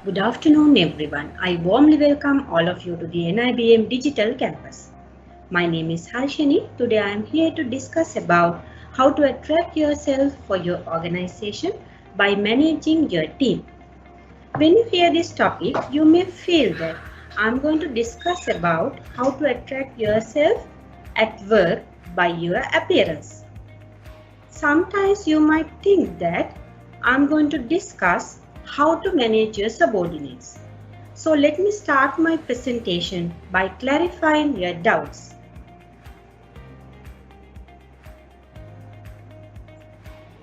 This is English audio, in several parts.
Good afternoon, everyone. I warmly welcome all of you to the NIBM Digital Campus. My name is Harshani. Today I am here to discuss about how to attract yourself for your organization by managing your team. When you hear this topic, you may feel that I'm going to discuss about how to attract yourself at work by your appearance. Sometimes you might think that I'm going to discuss how to manage your subordinates. So let me start my presentation by clarifying your doubts.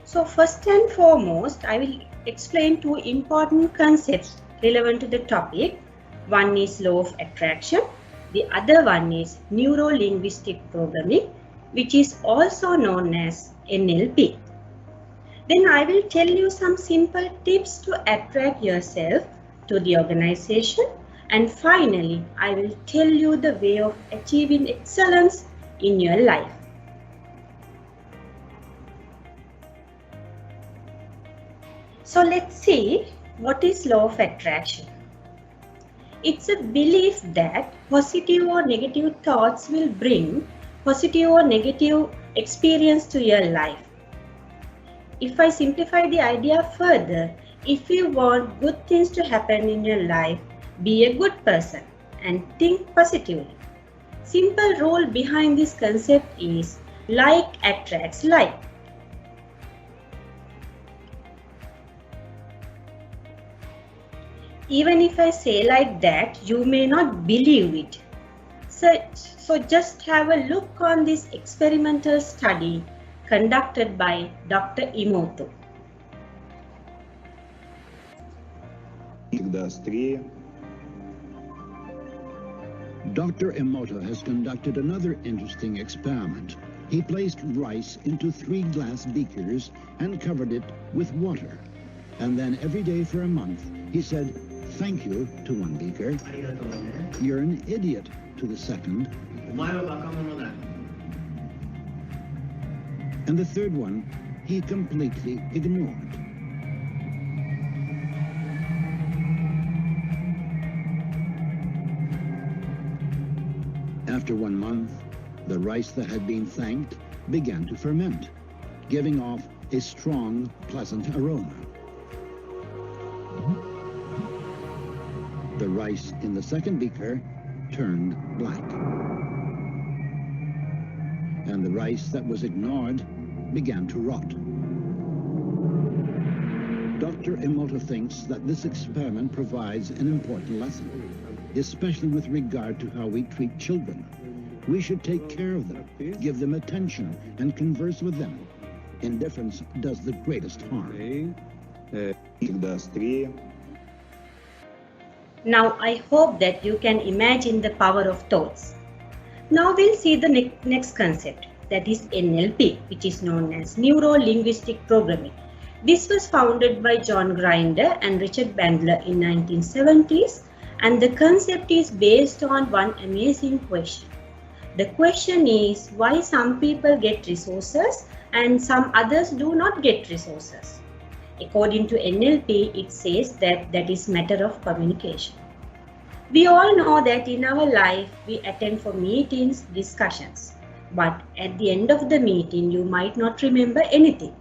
So first and foremost, I will explain two important concepts relevant to the topic. One is law of attraction. The other one is neuro-linguistic programming, which is also known as NLP. Then I will tell you some simple tips to attract yourself to the organization, and finally I will tell you the way of achieving excellence in your life. So let's see what is law of attraction. It's a belief that positive or negative thoughts will bring positive or negative experience to your life. If I simplify the idea further, if you want good things to happen in your life, be a good person and think positively. Simple rule behind this concept is like attracts like. Even if I say like that, you may not believe it. So just have a look on this experimental study conducted by Dr. Emoto. Dr. Emoto has conducted another interesting experiment. He placed rice into 3 glass beakers and covered it with water. And then every day for a month, he said, "Thank you" to one beaker, "You're an idiot" to the second, and the third one he completely ignored. After 1 month, the rice that had been thanked began to ferment, giving off a strong, pleasant aroma. The rice in the second beaker turned black, and the rice that was ignored began to rot. Dr. Emoto thinks that this experiment provides an important lesson, especially with regard to how we treat children. We should take care of them, give them attention, and converse with them. Indifference does the greatest harm. Now I hope that you can imagine the power of thoughts. Now we'll see the next concept, that is NLP, which is known as neuro-linguistic programming. This was founded by John Grinder and Richard Bandler in 1970s, and the concept is based on one amazing question. The question is why some people get resources and some others do not get resources. According to NLP, it says that that is matter of communication. We all know that in our life we attend for meetings, discussions, but at the end of the meeting you might not remember anything.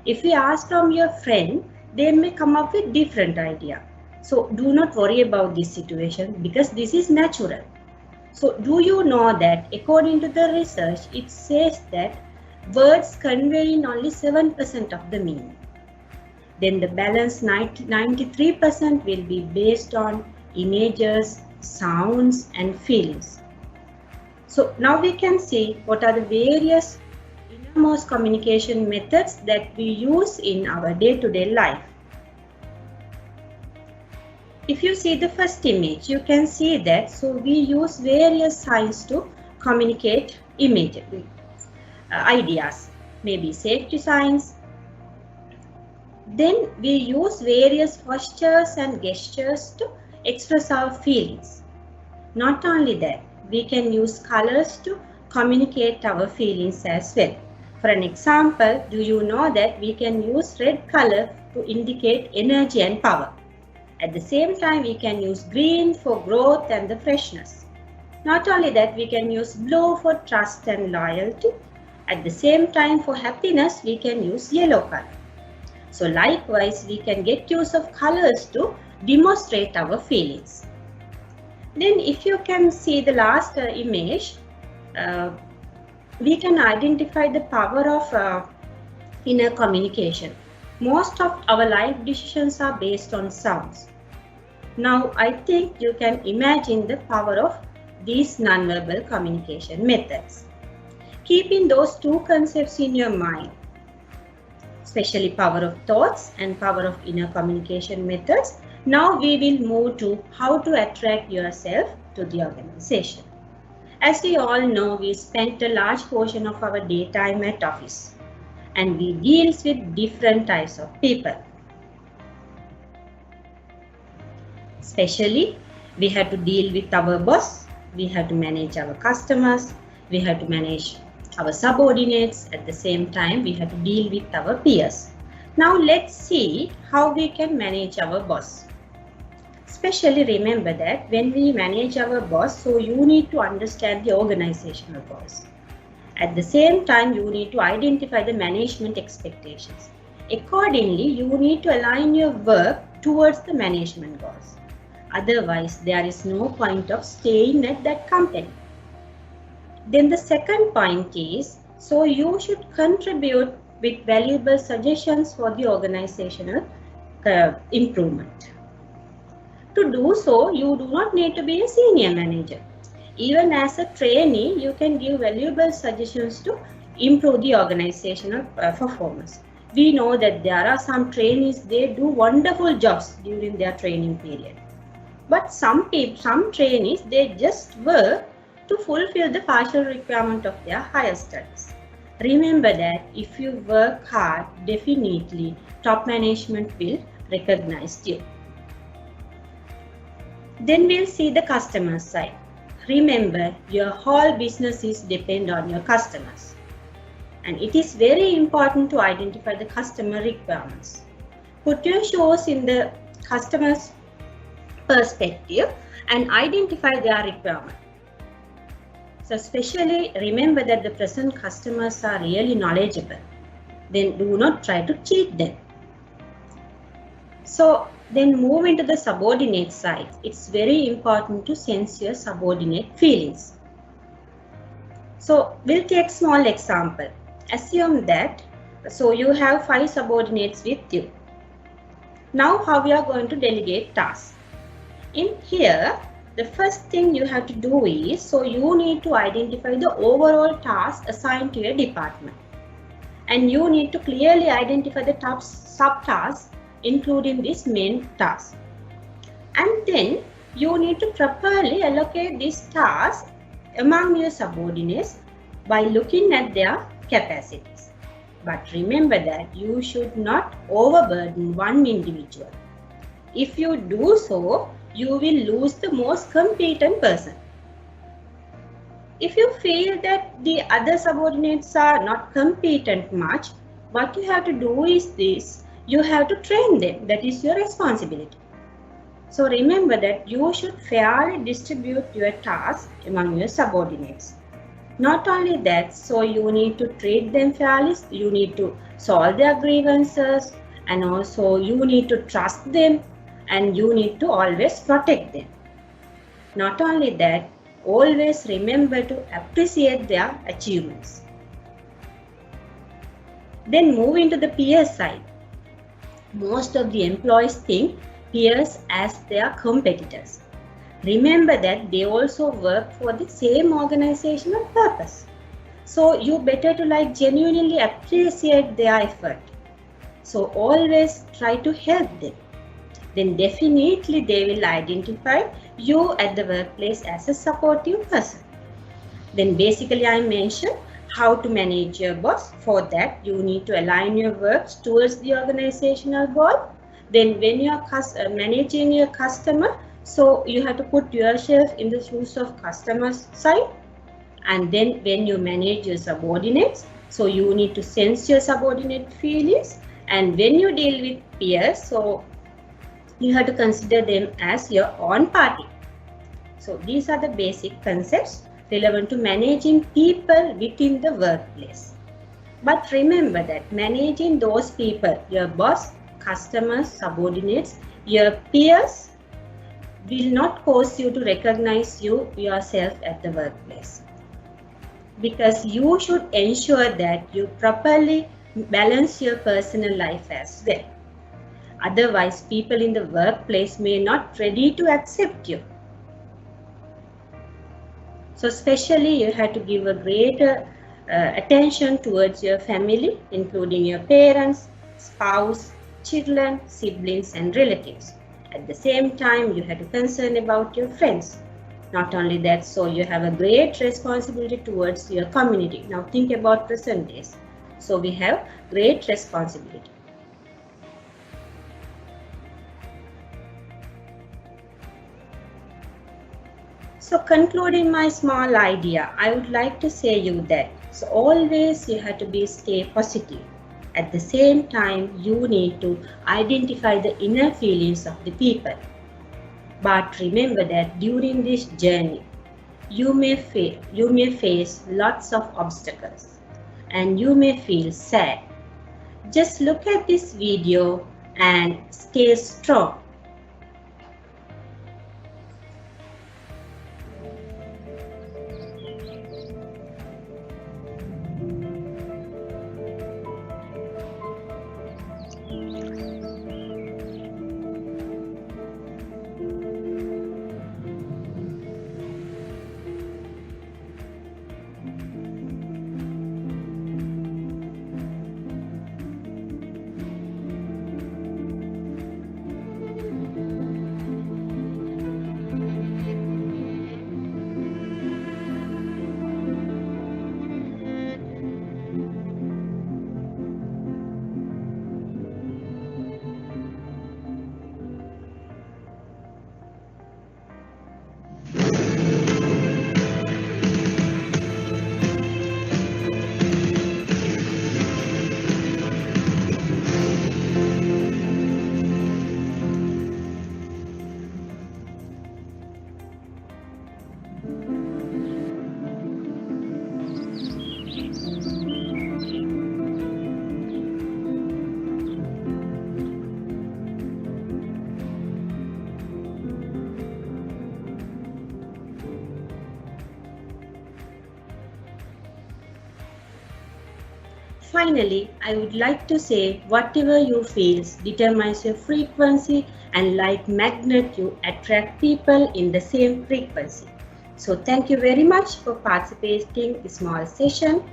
If we ask from your friend, they may come up with different idea. So do not worry about this situation because this is natural. So do you know that according to the research, it says that words convey in only 7% of the meaning. Then the balance 93% will be based on images, sounds and feelings. So now we can see what are the various innermost communication methods that we use in our day-to-day life. If you see the first image, you can see that we use various signs to communicate ideas, maybe safety signs. Then we use various postures and gestures to express our feelings. Not only that, we can use colors to communicate our feelings as well. For an example, do you know that we can use red color to indicate energy and power? At the same time, we can use green for growth and the freshness. Not only that, we can use blue for trust and loyalty. At the same time, for happiness, we can use yellow color. So likewise, we can get use of colors to demonstrate our feelings. Then if you can see the last image, we can identify the power of inner communication. Most of our life decisions are based on sounds. Now I think you can imagine the power of these nonverbal communication methods. Keeping those two concepts in your mind, especially power of thoughts and power of inner communication methods. Now we will move to how to attract yourself to the organization. As we all know, we spent a large portion of our daytime at office and we deal with different types of people. Especially, we have to deal with our boss, we have to manage our customers, we have to manage our subordinates. At the same time, we have to deal with our peers. Now let's see how we can manage our boss. Especially remember that when we manage our boss, so you need to understand the organizational goals. At the same time, you need to identify the management expectations. Accordingly, you need to align your work towards the management goals. Otherwise, there is no point of staying at that company. Then the second point is, so you should contribute with valuable suggestions for the organizational improvement. To do so, you do not need to be a senior manager. Even as a trainee, you can give valuable suggestions to improve the organizational performance. We know that there are some trainees, they do wonderful jobs during their training period. But some trainees, they just work to fulfill the partial requirement of their higher studies. Remember that if you work hard, definitely top management will recognize you. Then we'll see the customer side. Remember, your whole business is depend on your customers. And it is very important to identify the customer requirements. Put your shoes in the customer's perspective and identify their requirement. So especially remember that the present customers are really knowledgeable. Then do not try to cheat them. So then move into the subordinate side. It's very important to sense your subordinate feelings. So we'll take small example. Assume that, so you have 5 subordinates with you. Now how we are going to delegate tasks. In here, the first thing you have to do is, so you need to identify the overall task assigned to your department. And you need to clearly identify the subtasks including this main task. And then you need to properly allocate this task among your subordinates by looking at their capacities. But remember that you should not overburden one individual. If you do so, you will lose the most competent person. If you feel that the other subordinates are not competent much, what you have to do is this. You have to train them. That is your responsibility. So remember that you should fairly distribute your tasks among your subordinates. Not only that, so you need to treat them fairly, you need to solve their grievances, and also you need to trust them, and you need to always protect them. Not only that, always remember to appreciate their achievements. Then move into the peer side. Most of the employees think peers as their competitors. Remember that they also work for the same organizational purpose. So you better to genuinely appreciate their effort. So always try to help them. Then definitely they will identify you at the workplace as a supportive person. Then basically I mentioned how to manage your boss. For that, you need to align your works towards the organizational goal. Then when you are managing your customer, so you have to put yourself in the shoes of customer's side. And then when you manage your subordinates, so you need to sense your subordinate feelings. And when you deal with peers, so You have to consider them as your own party. So these are the basic concepts relevant to managing people within the workplace. But remember that managing those people, your boss, customers, subordinates, your peers, will not cause you to recognize yourself at the workplace. Because you should ensure that you properly balance your personal life as well. Otherwise, people in the workplace may not ready to accept you. So especially you have to give a greater attention towards your family, including your parents, spouse, children, siblings and relatives. At the same time, you have to concern about your friends. Not only that, so you have a great responsibility towards your community. Now think about present days. So we have great responsibility. So concluding my small idea, I would like to say you that so always you have to stay positive. At the same time, you need to identify the inner feelings of the people. But remember that during this journey, you may face lots of obstacles and you may feel sad. Just look at this video and stay strong. Finally, I would like to say whatever you feel determines your frequency, and like magnet you attract people in the same frequency. So thank you very much for participating in this small session.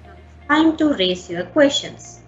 Now it's time to raise your questions.